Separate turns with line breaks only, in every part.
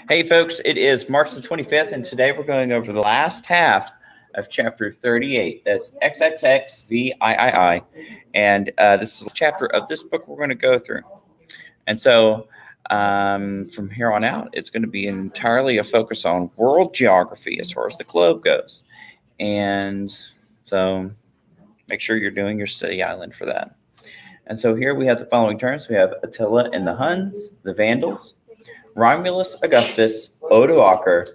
Hey folks, it is March the 25th, and today we're going over the last half of chapter 38. That's XXXVIII, and this is a chapter of this book we're going to go through. And so from here on out, it's going to be entirely a focus on world geography as far as the globe goes. And so make sure you're doing your study island for that. And so here we have the following terms. We have Attila and the Huns, the Vandals, Romulus Augustus, Odoacer,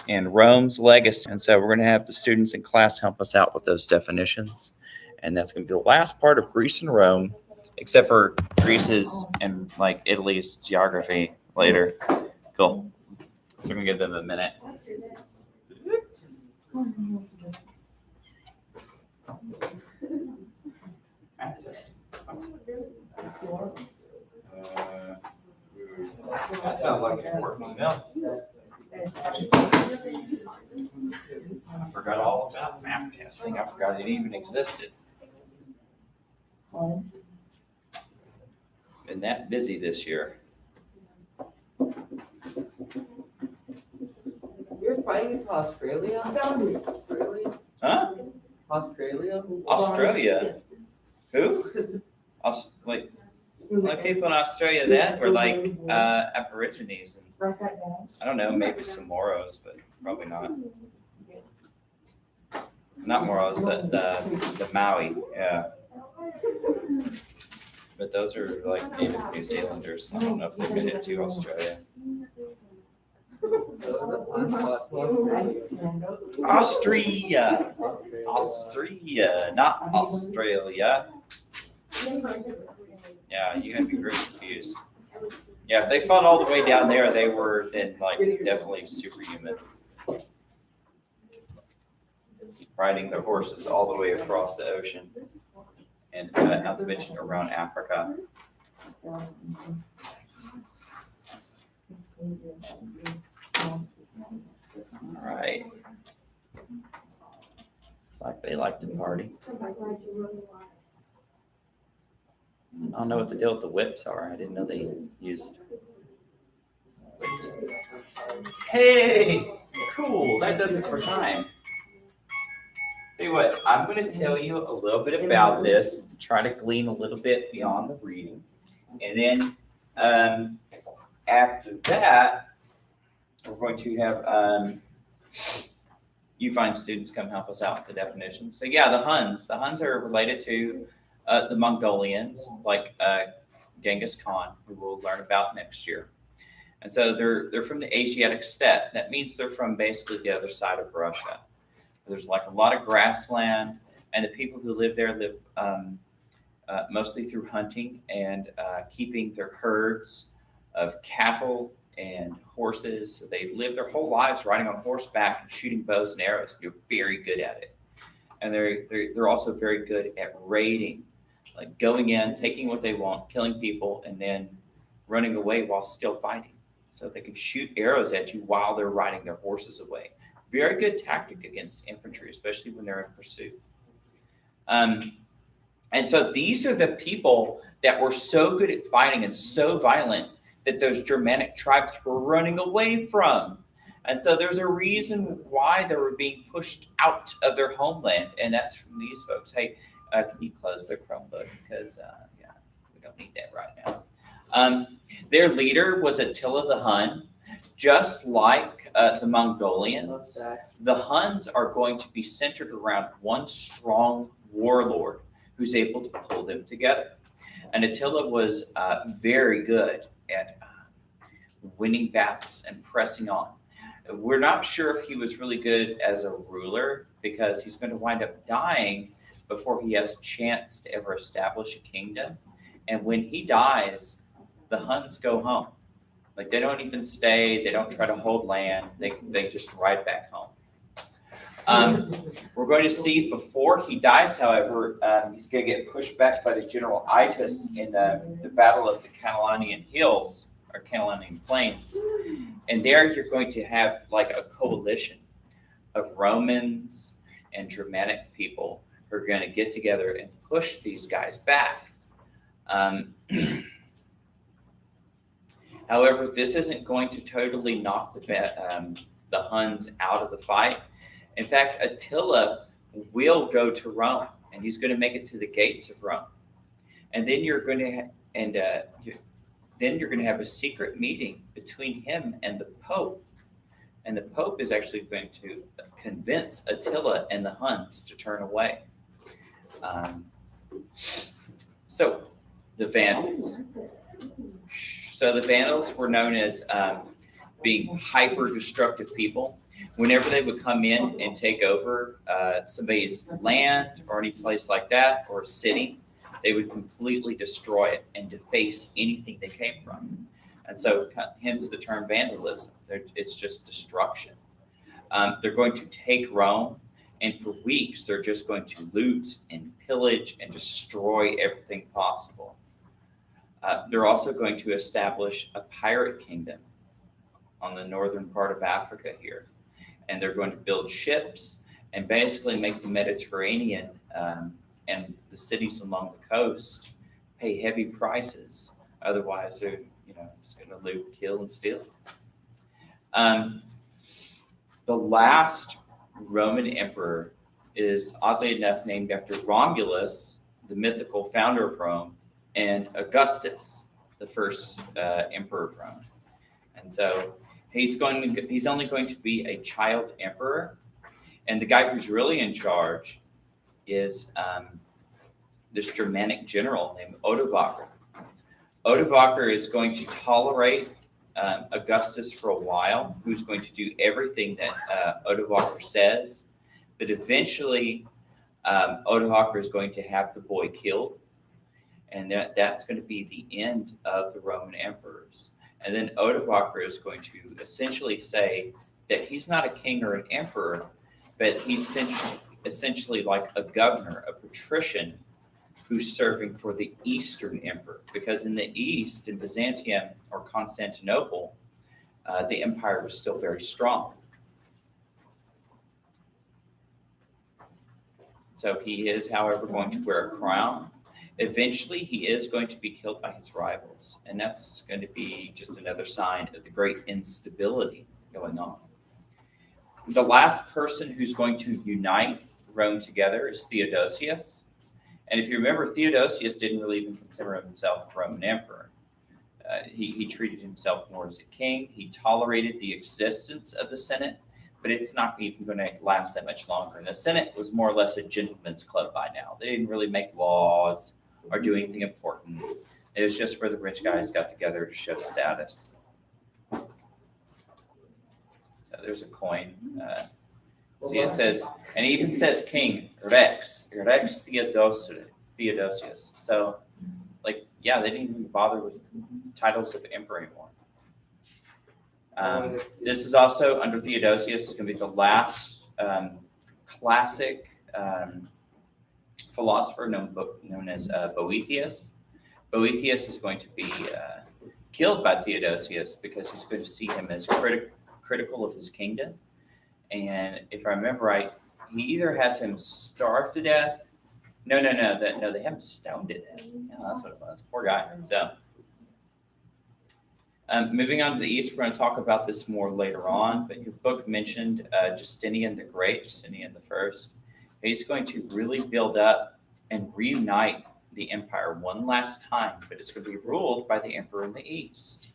and Rome's legacy. And so we're going to have the students in class help us out with those definitions. And that's going to be the last part of Greece and Rome, except for Greece's and like Italy's geography later. Cool. So we're going to give them a minute.
That sounds like an important email.
I forgot all about map testing. I forgot it even existed. Been that busy this year.
You're fighting with Australia? Really?
Huh?
Australia?
Australia? Who? Wait. Like people in Australia that were like Aborigines, and I don't know, maybe some Moros, but probably not. Not Moros, the Maui, yeah. But those are like native New Zealanders. I don't know if they made it to Australia. Austria, not Australia. Yeah, you gotta be very confused. Yeah, if they fought all the way down there, they were then like definitely superhuman. Riding their horses all the way across the ocean, and not to mention around Africa. All right. It's like they like to party. I don't know what the deal with the whips are. I didn't know they used. Hey, cool. That does it for time. Tell you what, I'm going to tell you a little bit about this, try to glean a little bit beyond the reading. And then after that, we're going to have you find students come help us out with the definitions. So yeah, the Huns. The Huns are related to the Mongolians, like Genghis Khan, who we'll learn about next year. And so they're from the Asiatic steppe. That means they're from basically the other side of Russia. There's like a lot of grassland, and the people who live there live mostly through hunting and keeping their herds of cattle and horses. So they live their whole lives riding on horseback and shooting bows and arrows. They're very good at it. And they're also very good at raiding, like going in, taking what they want, killing people, and then running away while still fighting. So they can shoot arrows at you while they're riding their horses away. Very good tactic against infantry, especially when they're in pursuit. And so these are the people that were so good at fighting and so violent that those Germanic tribes were running away from. And so there's a reason why they were being pushed out of their homeland, and that's from these folks. Hey, can you close the Chromebook? Because, we don't need that right now. Their leader was Attila the Hun. Just like the Mongolians, the Huns are going to be centered around one strong warlord who's able to pull them together. And Attila was very good at winning battles and pressing on. We're not sure if he was really good as a ruler because he's going to wind up dying before he has a chance to ever establish a kingdom. And when he dies, the Huns go home. Like they don't even stay. They don't try to hold land. They just ride back home. We're going to see before he dies, however, he's going to get pushed back by the general Itus in the Battle of the Catalonian Hills or Catalonian Plains. And there you're going to have like a coalition of Romans and Germanic people who are going to get together and push these guys back. However, this isn't going to totally knock the Huns out of the fight. In fact, Attila will go to Rome, and he's going to make it to the gates of Rome. And then you're going to then you're going to have a secret meeting between him and the Pope. And the Pope is actually going to convince Attila and the Huns to turn away. So the Vandals. So the Vandals were known as being hyper-destructive people. Whenever they would come in and take over somebody's land or any place like that, or a city, they would completely destroy it and deface anything they came from. And so hence the term vandalism. It's just destruction. They're going to take Rome, and for weeks they're just going to loot and pillage and destroy everything possible. They're also going to establish a pirate kingdom on the northern part of Africa here. And they're going to build ships and basically make the Mediterranean and the cities along the coast pay heavy prices. Otherwise, they're just going to loot, kill, and steal. The last Roman emperor is oddly enough named after Romulus, the mythical founder of Rome, and Augustus, the first emperor of Rome. And so he's only going to be a child emperor, and the guy who's really in charge is this Germanic general named Odovaker. Odovaker is going to tolerate Augustus for a while, who's going to do everything that Odovaker says, but eventually Odovaker is going to have the boy killed, and that's going to be the end of the Roman emperors. And then Odovaker is going to essentially say that he's not a king or an emperor, but he's essentially like a governor, a patrician who's serving for the Eastern emperor. Because in the East, in Byzantium or Constantinople, the empire was still very strong. So he is, however, going to wear a crown. Eventually, he is going to be killed by his rivals. And that's going to be just another sign of the great instability going on. The last person who's going to unite Rome together is Theodosius. And if you remember, Theodosius didn't really even consider himself a Roman emperor. He treated himself more as a king. He tolerated the existence of the Senate, but it's not even going to last that much longer. And the Senate was more or less a gentleman's club by now. They didn't really make laws or do anything important. It was just where the rich guys got together to show status. So there's a coin. See, it says, and it even says King Rex Theodosius. So, they didn't even bother with titles of emperor anymore. This is also under Theodosius. It's going to be the last classic philosopher known as Boethius. Boethius is going to be killed by Theodosius because he's going to see him as critical of his kingdom. And if I remember right, he either has him starved to death. No, they have him stoned to death. Yeah, that's what it was. Poor guy. So, moving on to the east, we're going to talk about this more later on. But your book mentioned Justinian the Great, Justinian the First. He's going to really build up and reunite the empire one last time, but it's going to be ruled by the emperor in the east.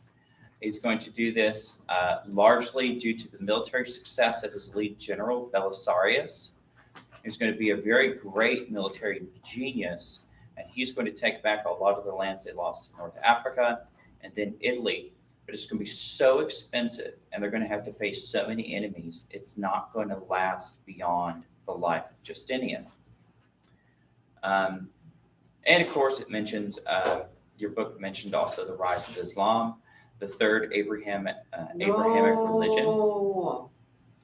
He's going to do this largely due to the military success of his lead general, Belisarius. He's going to be a very great military genius, and he's going to take back a lot of the lands they lost in North Africa and then Italy. But it's going to be so expensive, and they're going to have to face so many enemies, it's not going to last beyond the life of Justinian. And of course, it mentions, your book mentioned also the rise of Islam, the third Abrahamic religion.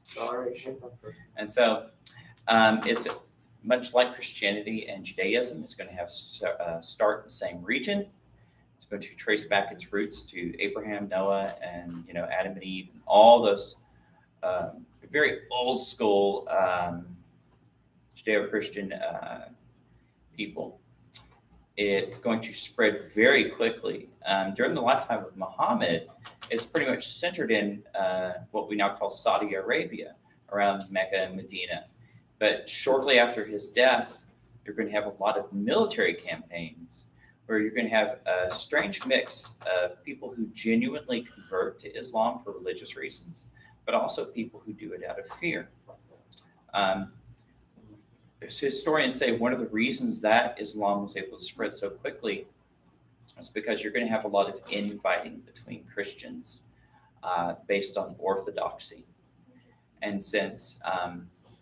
Sorry.
And so it's much like Christianity and Judaism. It's going to have start in the same region. It's going to trace back its roots to Abraham, Noah, and Adam and Eve, and all those very old school Judeo-Christian people. It's going to spread very quickly. During the lifetime of Muhammad, is pretty much centered in what we now call Saudi Arabia, around Mecca and Medina. But shortly after his death, you're going to have a lot of military campaigns where you're going to have a strange mix of people who genuinely convert to Islam for religious reasons, but also people who do it out of fear. So historians say one of the reasons that Islam was able to spread so quickly is because you're going to have a lot of infighting between Christians based on orthodoxy. And since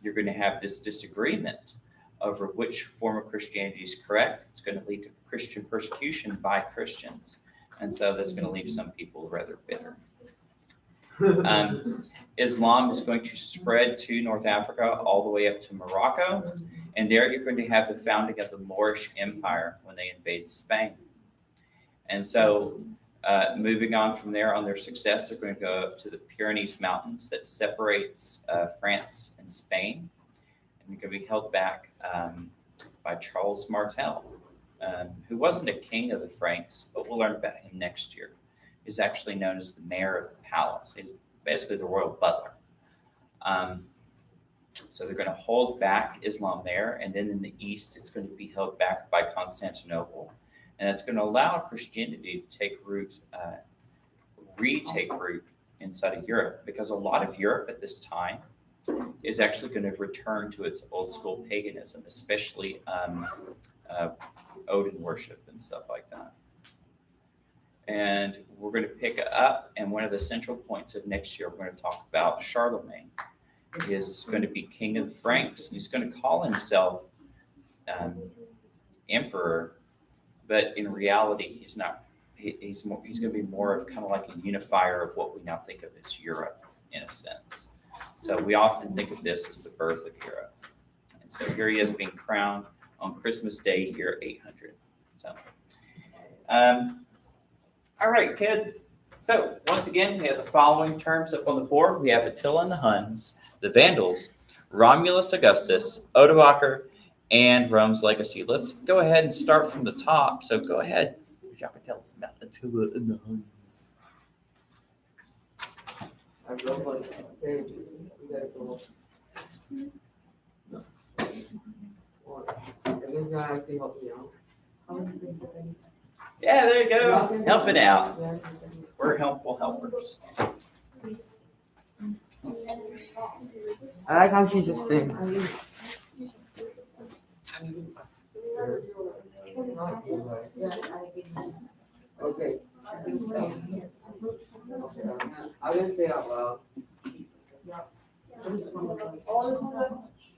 you're going to have this disagreement over which form of Christianity is correct, it's going to lead to Christian persecution by Christians. And so that's going to leave some people rather bitter. Islam is going to spread to North Africa all the way up to Morocco. And there you're going to have the founding of the Moorish Empire when they invade Spain. And so moving on from there, on their success, they're going to go up to the Pyrenees Mountains that separates France and Spain. And they're going to be held back by Charles Martel, who wasn't a king of the Franks, but we'll learn about him next year. He's actually known as the mayor of the palace. He's basically the royal butler. So they're going to hold back Islam there. And then in the east, it's going to be held back by Constantinople. And it's going to allow Christianity to take root, retake root inside of Europe, because a lot of Europe at this time is actually going to return to its old school paganism, especially Odin worship and stuff like that. And we're going to pick it up, and one of the central points of next year, we're going to talk about Charlemagne. He is going to be king of the Franks, and he's going to call himself emperor, but in reality, he's not. He's going to be more of kind of like a unifier of what we now think of as Europe, in a sense. So we often think of this as the birth of Europe. And so here he is being crowned on Christmas Day, year 800. So, all right, kids. So once again, we have the following terms up on the board. We have Attila and the Huns, the Vandals, Romulus Augustus, Odoacer, and Rome's legacy. Let's go ahead and start from the top. So go ahead. Y'all can tell us about Attila and the Huns.
I wrote like, hey, we gotta go. And this guy actually helped me out.
Yeah, there you go. Helping out. We're helpful helpers.
I like how she just sings. Okay. I'm gonna say out loud.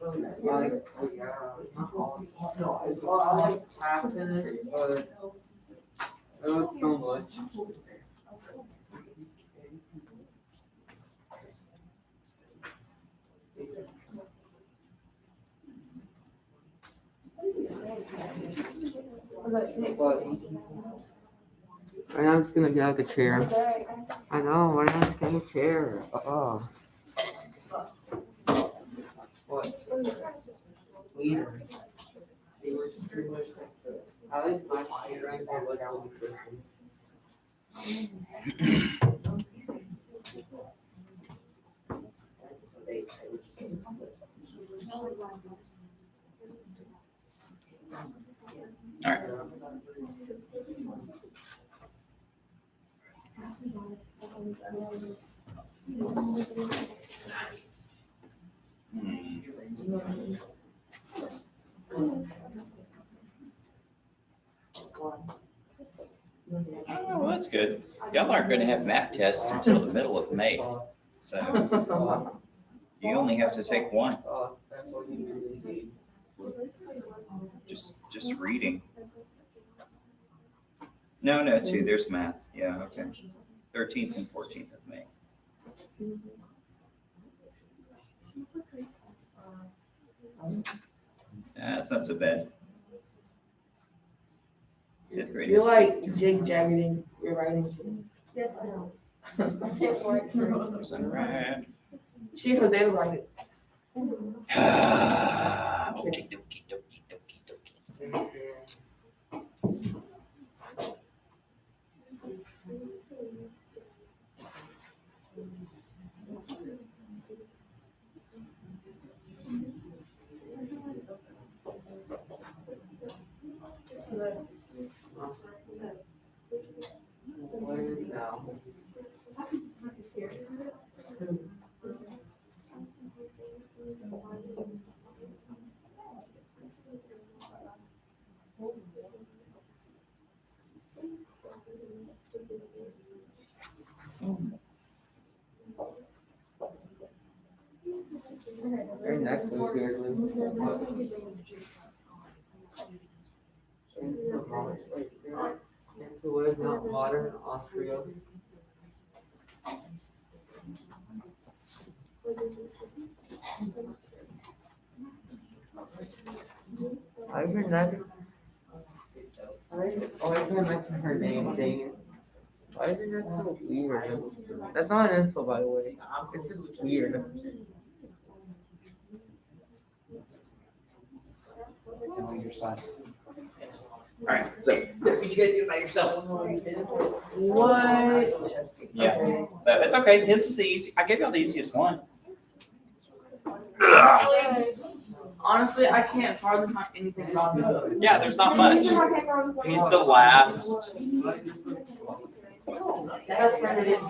Like, I like half minutes, but I wrote so much. But right now I'm just gonna get out the chair. I know, right now I'm just getting a chair. What? Leader. I like my fire right now, but that would be Christmas.
All right. Oh, well, that's good. Y'all aren't going to have map tests until the middle of May. So you only have to take one. Just reading. No, two. There's math. Yeah, okay. 13th and 14th of May. That's not so bad. Fifth grade.
You're like Jake Jaggeting your writing.
Yes, I know.
Right.
She Jose to write it.
Okie dokie dokie dokie dokie.
What is now? Their next was weirdly. Into what is now modern Austria. I heard that's. Oh, I can't mention her name, dang it. Why is that so weird? That's not an insult, by the way. It's just weird.
On your side. All right, so what you gonna do by yourself?
What?
Yeah, so it's okay. This is the easy. I gave y'all the easiest one.
Honestly, I can't hardly find anything about it.
Yeah, there's not much. He's the last.
That's what it is.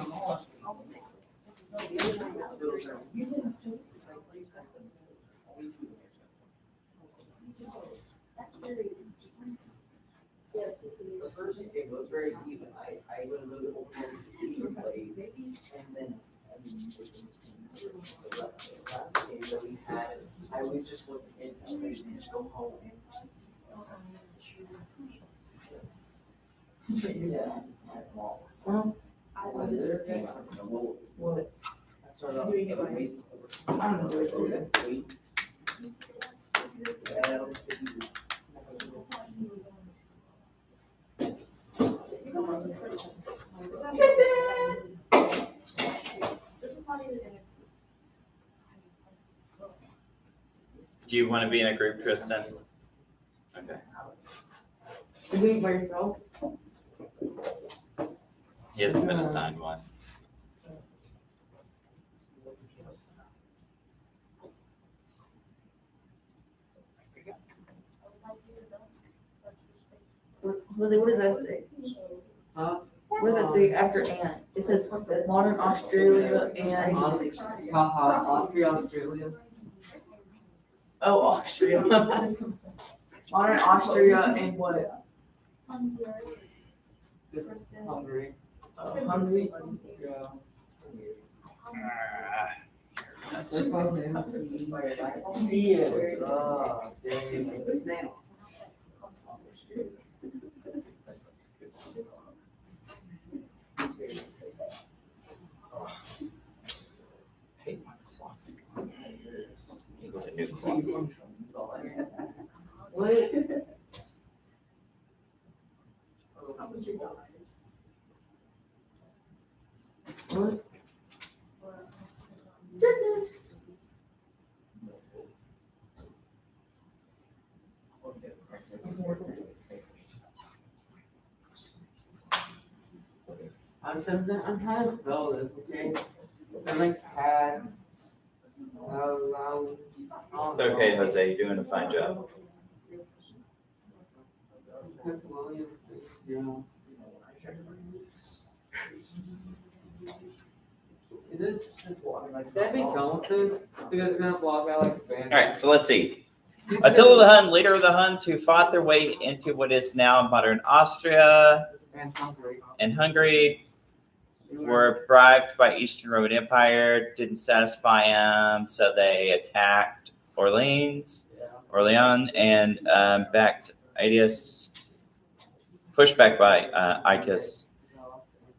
The first game was very even. I would have moved it over to even plays, and then the last game that we had, I was just wasn't in. I was just go home. Yeah.
What is this thing? What?
I started off with a basic.
I don't know what it is.
Do you want to be in a group, Tristan? Okay.
You doing it by yourself?
He hasn't been assigned one.
What does that say?
Huh?
What does that say after and? It says modern Australia and
Haha, Austria, Australia.
oh Austria. Modern Austria and what?
Hungary.
Hungary.
Yeah.
That's Hey, my clock's gone. You get a new clock.
What? What?
I'm trying to spell this, okay? I'm like cat.
It's okay, Jose. You're doing a fine job.
Yeah. Is this should I be done with this? Because it's gonna block out like
All right, so let's see. Attila the Hun, leader of the Huns who fought their way into what is now modern Austria and Hungary, were bribed by Eastern Roman Empire, didn't satisfy them, so they attacked Orleans, and backed Aetius, pushed back by Icus,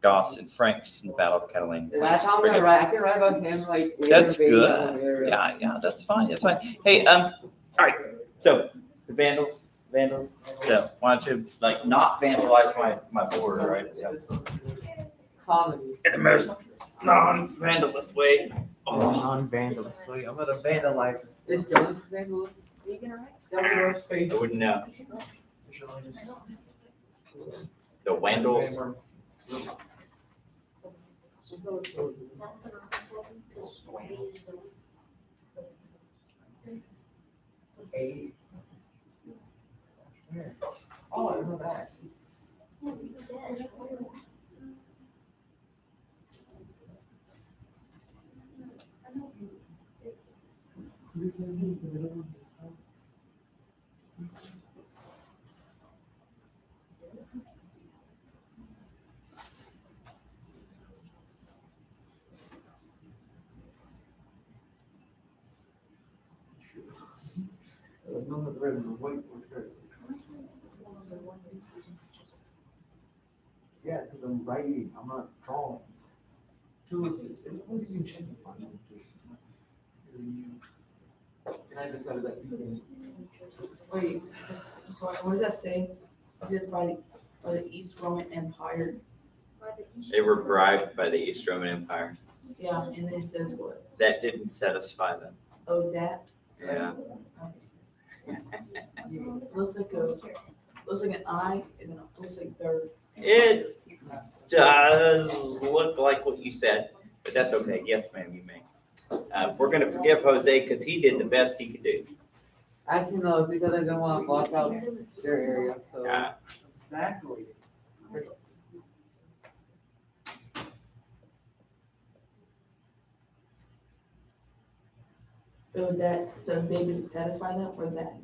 Goths, and Franks in the Battle of Cataline.
Last time I can write about him like.
That's good. Yeah, that's fine. That's fine. Hey, all right. So the Vandals. So why don't you like not vandalize my board, right? So
Comedy.
in the most non-vandalist way. Oh,
Non-vandalist. So I'm gonna vandalize. Is Jonas vandalist?
I wouldn't know. The Vandals.
Eight. Oh, I know that.
Yeah, because I'm writing, I'm not drawing. It was using checking fund. And I decided that.
Wait, so what does that say? It says by the East Roman Empire.
They were bribed by the East Roman Empire.
Yeah, and then it says what?
That didn't satisfy them.
Oh, that?
Yeah.
Looks like an eye, and then it looks like third.
It does look like what you said, but that's okay. Yes, ma'am, you may. We're gonna forgive Jose because he did the best he could do.
Actually, no, it's because I didn't want to block out their area, so.
Exactly.
So they didn't satisfy them, or that?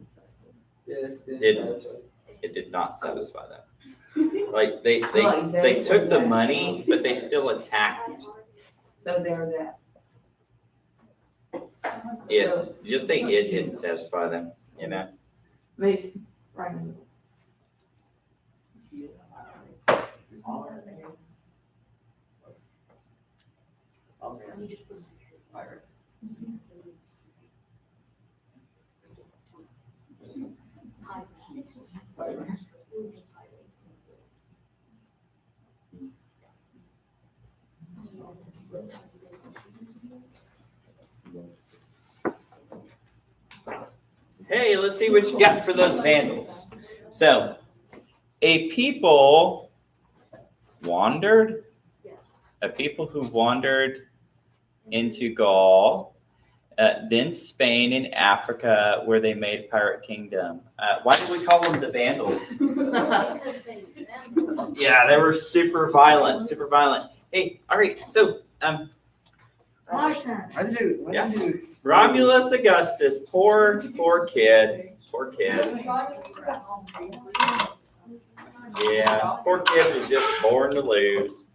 Didn't. It did not satisfy them. Like they
Like
took the money, but they still attacked.
So they're that.
It just say it didn't satisfy them. You know.
Makes, right.
Hey, let's see what you got for those Vandals. So, a people wandered. A people who wandered into Gaul, then Spain and Africa, where they made a pirate kingdom. Why did we call them the Vandals? Yeah, they were super violent, super violent. Hey, all right, so
My turn.
Yeah. Romulus Augustus, poor kid, poor kid. Yeah, poor kid was just born to lose.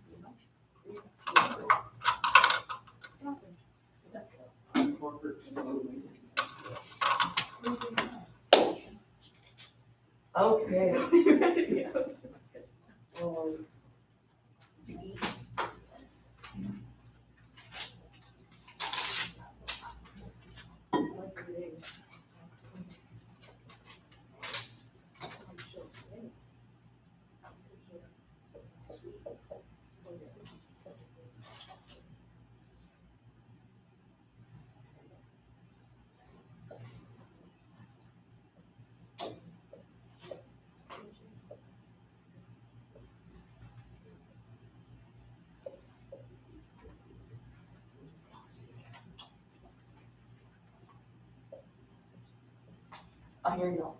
Okay. Oh, here you go.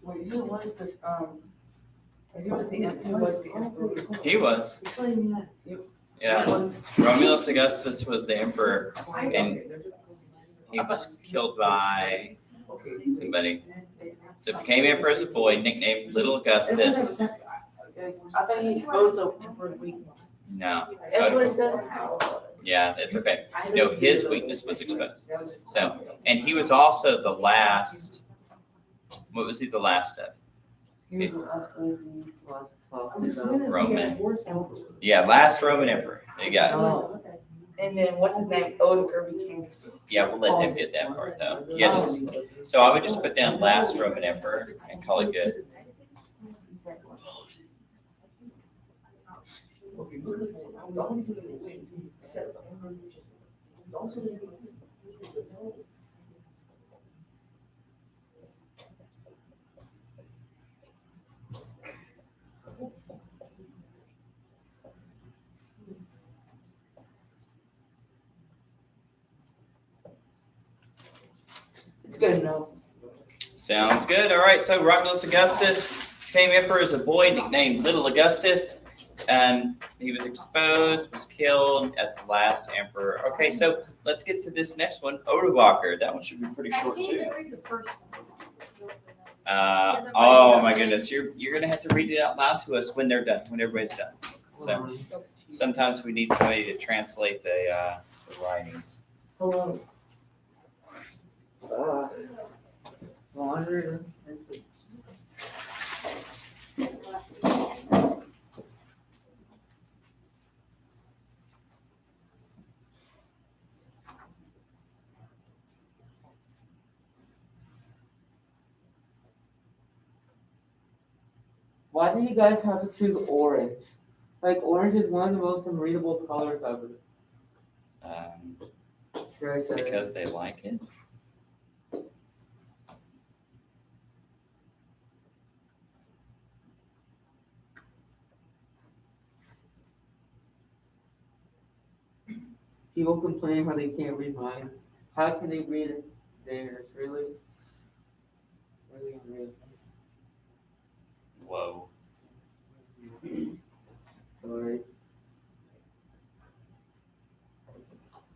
Wait, what is this? Who was the emperor?
He was. Yeah. Romulus Augustus was the emperor, and he was killed by somebody. So became emperor as a boy, nicknamed Little Augustus.
I thought he exposed the emperor's weakness.
No.
That's what it says.
Yeah, it's okay. No, his weakness was exposed. So, and he was also the last. What was he the last of?
He was the last one. Last
Roman. Yeah, last Roman emperor. There you got it.
Oh,
And then what's his name? Odeker became.
Yeah, we'll let him get that part though. Yeah, just so I would just put down last Roman emperor and call it good.
It's good enough.
Sounds good. All right. So Romulus Augustus became emperor as a boy, nicknamed Little Augustus. He was exposed, was killed as the last emperor. Okay, so let's get to this next one, Odovaker. That one should be pretty short too. Oh my goodness, you're gonna have to read it out loud to us when they're done, when everybody's done. So sometimes we need somebody to translate the writings.
hello. 100. Why do you guys have to choose orange? Like, orange is one of the most unreadable colors ever. Should I say?
Because they like it.
People complain how they can't read mine. How can they read it theirs? Really? Really unreal.
Whoa.
Sorry.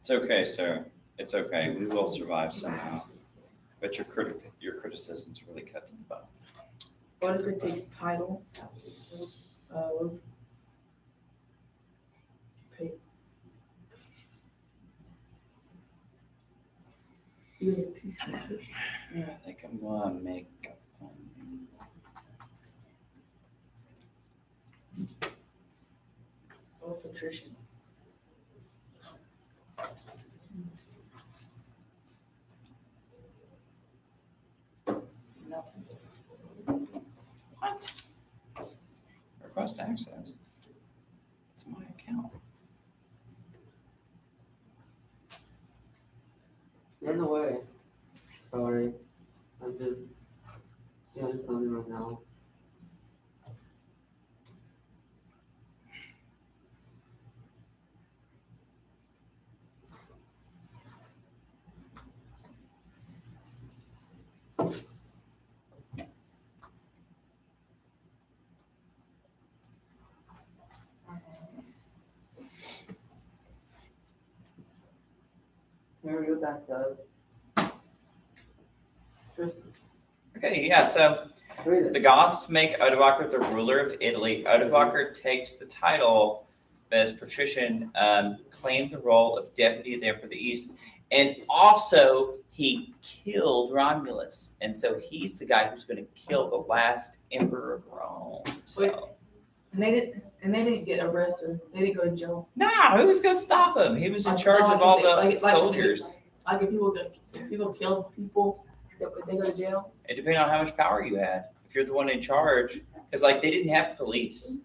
It's okay, sir. It's okay. We will survive somehow. But your criticisms really cut to the bone.
Odeker takes title of
I think I'm gonna make
patrician. No.
what? Request access. It's my account.
Get in the way. Sorry. I'm just doing something right now. Hear what that says. Tristan,
Okay, yeah, so
read it.
the Goths make Odovaker the ruler of Italy. Odovaker takes the title as patrician, claimed the role of deputy there for the East, and also he killed Romulus, and so he's the guy who's going to kill the last emperor of Rome. So,
And they didn't get arrested. They didn't go to jail.
no, who was going to stop him? He was in charge of all the soldiers.
Like if people killed people, they go to jail.
It depended on how much power you had. If you're the one in charge, because like they didn't have police.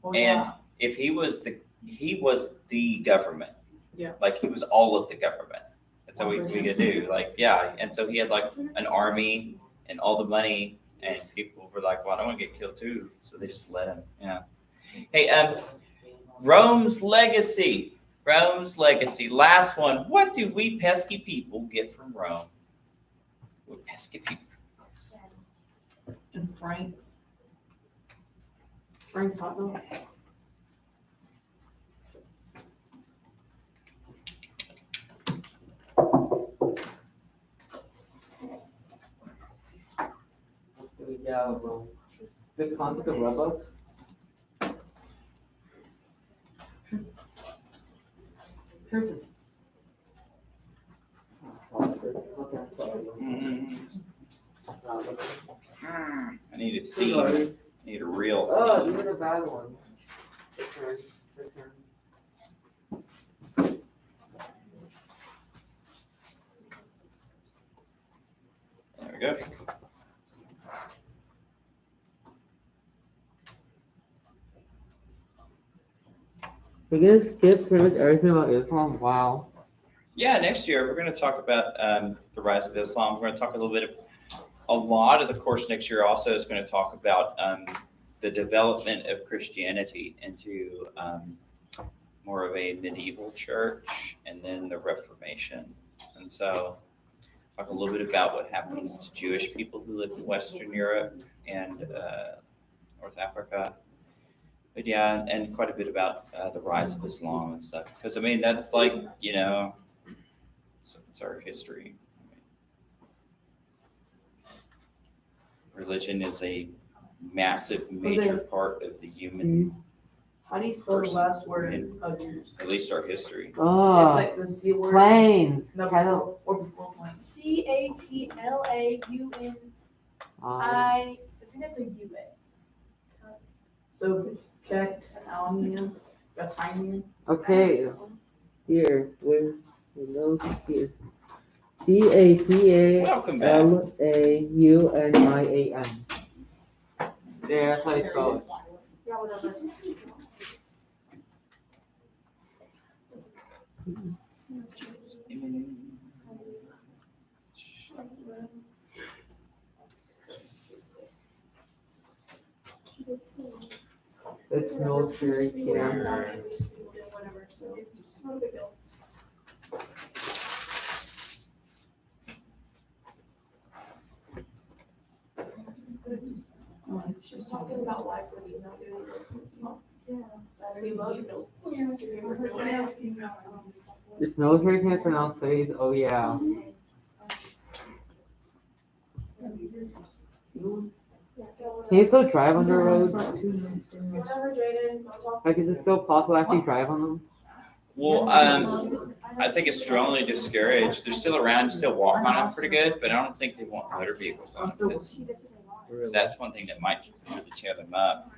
Oh,
And
yeah.
if he was the government.
Yeah.
Like he was all of the government. And so we could do like, yeah. And so he had like an army and all the money, and people were like, well, I don't want to get killed too. So they just let him. Yeah. Hey, Rome's legacy. Last one. What do we pesky people get from Rome? We're pesky people.
And Franks. Frank's hot dog.
Yeah, bro. The concept of Robux. Okay, sorry.
I need a theme. I need a real
Oh,
theme.
these are the bad ones. Return. Return.
There we go.
We're gonna skip pretty much everything about Islam. Wow.
Yeah, next year we're going to talk about the rise of Islam. We're going to talk a little bit. A lot of the course next year also is going to talk about the development of Christianity into more of a medieval church, and then the Reformation. And so, talk a little bit about what happens to Jewish people who live in Western Europe and North Africa. But yeah, and quite a bit about the rise of Islam and stuff. Because I mean, that's like, you know, it's our history. I mean, religion is a massive, major part of the human,
How do you spell the
Person.
last word of yours?
at least our history.
Oh,
It's like the C word.
planes.
No,
Cattle.
or before planes.
CATLAUNI.
Um,
I think that's a UA.
So, Catalonian, Catalonian.
okay, here, where those here. CATALAUNIAN.
Welcome back.
Yeah, that's how you spell it.
Yeah, whatever.
It's military camp.
Whatever, so it's not a big deal. She was talking about life with you, not doing it. See, look,
It's military camps for now cities. Oh yeah. Can you still drive on the roads?
Whatever, Jaden, don't talk.
Like, is it still possible to actually drive on them?
Well, I think it's strongly discouraged. They're still around, you still walk on them pretty good, but I don't think they want motor vehicles on them. That's one thing that might really tear them up.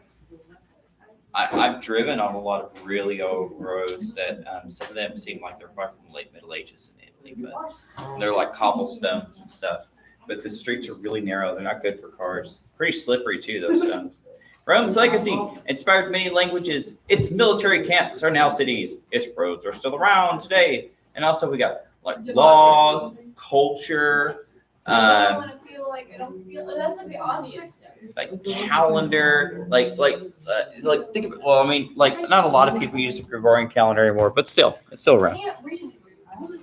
I've driven on a lot of really old roads that some of them seem like they're probably from the late Middle Ages in Italy, but they're like cobblestones and stuff. But the streets are really narrow. They're not good for cars. Pretty slippery too, those stones. Rome's legacy inspired many languages. Its military camps are now cities. Its roads are still around today. And also we got like laws, culture,
I want to feel like I don't feel that's like the obvious stuff.
like calendar, like think of it. Well, I mean, like not a lot of people use the Gregorian calendar anymore, but still, it's still
I
around.
can't read.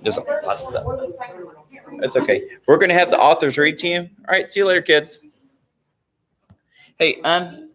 There's a lot of stuff.
Or the second one. I can't read.
That's okay. We're gonna have the authors read to you. All right, see you later, kids. Hey,